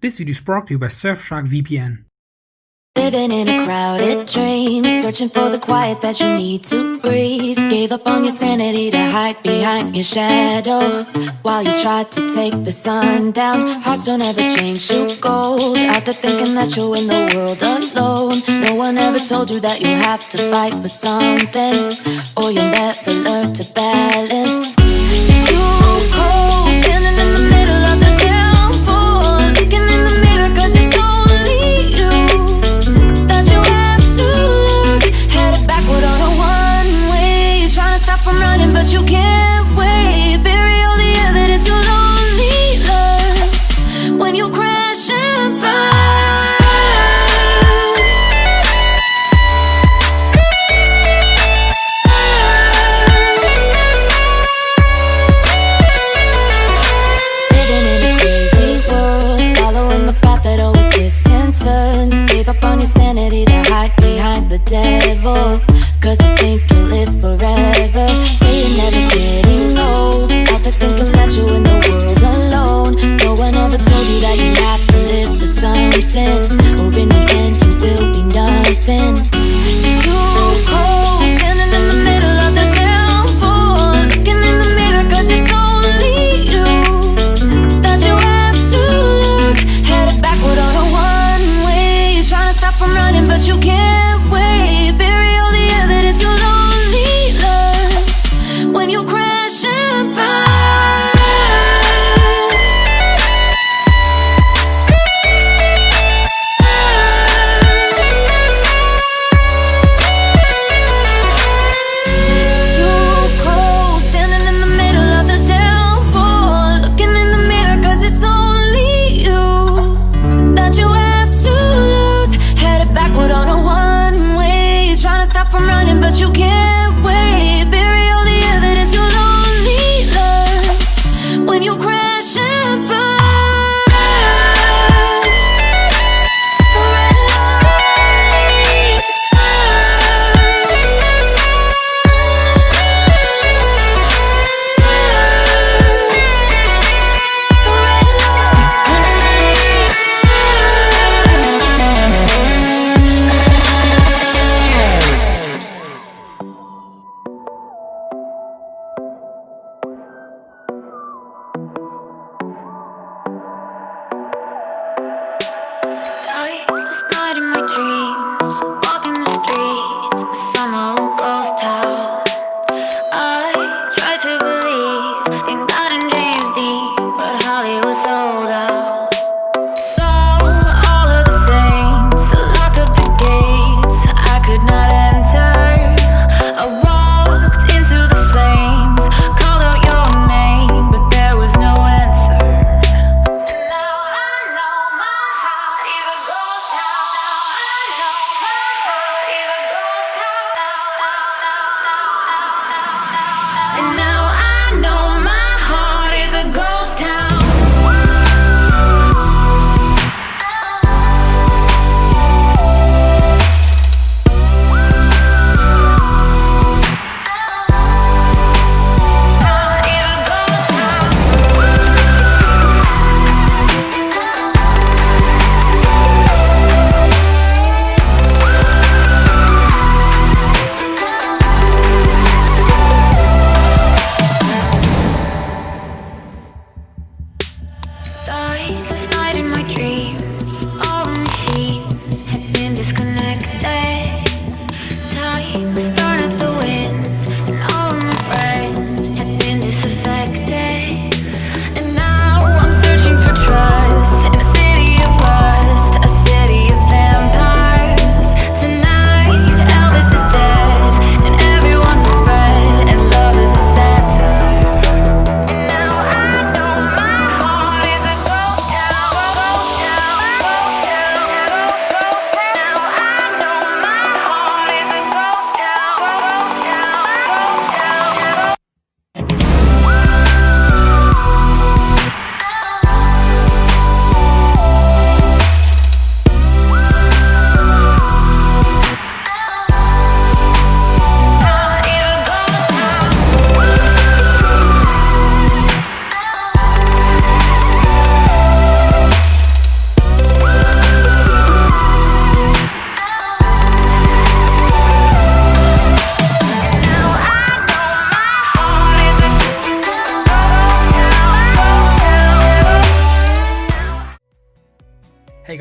This video is brought to you by Surfshark VPN. Living in a crowded dream, searching for the quiet that you need to breathe. Gave up on your sanity to hide behind your shadow while you tried to take the sun down. Hearts don't ever change to gold. Out there thinking that you'll win the world alone. No one ever told you that you'll have to fight for something, or you'll never learn to balance. It's too cold, standing in the middle of the downpour, looking in the mirror 'cause it's only you that you have to lose. Headed backward on a one-way, you're trying to stop from running but you can't wait. Bury all the evidence you'll only learn when you crash and burn. Gave up on your sanity to hide behind the devil, 'cause you think you'll live forever. Say you never did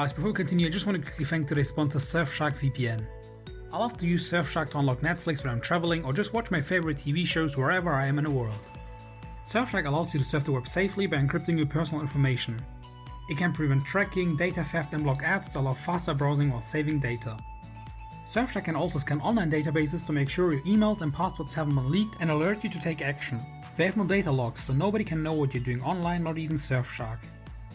guys, before we continue, I just want to quickly thank today's sponsor Surfshark VPN. I love to use Surfshark to unlock Netflix when I'm traveling or just watch my favorite TV shows wherever I am in the world. Surfshark allows you to surf the web safely by encrypting your personal information. It can prevent tracking, data theft and block ads to allow faster browsing while saving data. Surfshark can also scan online databases to make sure your emails and passwords haven't been leaked and alert you to take action. They have no data logs, so nobody can know what you're doing online, not even Surfshark.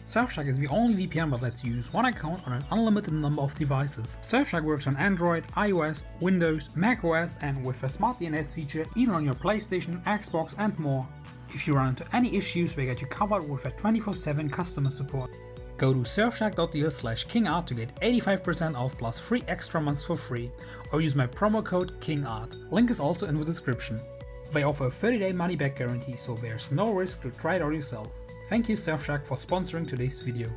Surfshark is the only VPN that lets you use one account on an unlimited number of devices. Surfshark works on Android, iOS, Windows, macOS and with a smart DNS feature even on your PlayStation, Xbox and more. If you run into any issues, they get you covered with a 24/7 customer support. Go to surfshark.deal/kingart to get 85% off plus 3 extra months for free, or use my promo code KINGART. Link is also in the description. They offer a 30-day money-back guarantee, so there's no risk to try it out yourself. Thank you Surfshark for sponsoring today's video.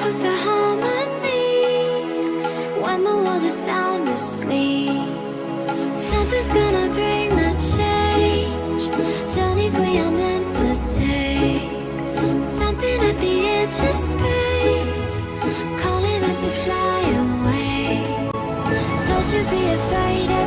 close to harmony when the world is sound asleep. Something's gonna bring the change, journeys we are meant to take. Something at the edge of space, calling us to fly away. Don't you be afraid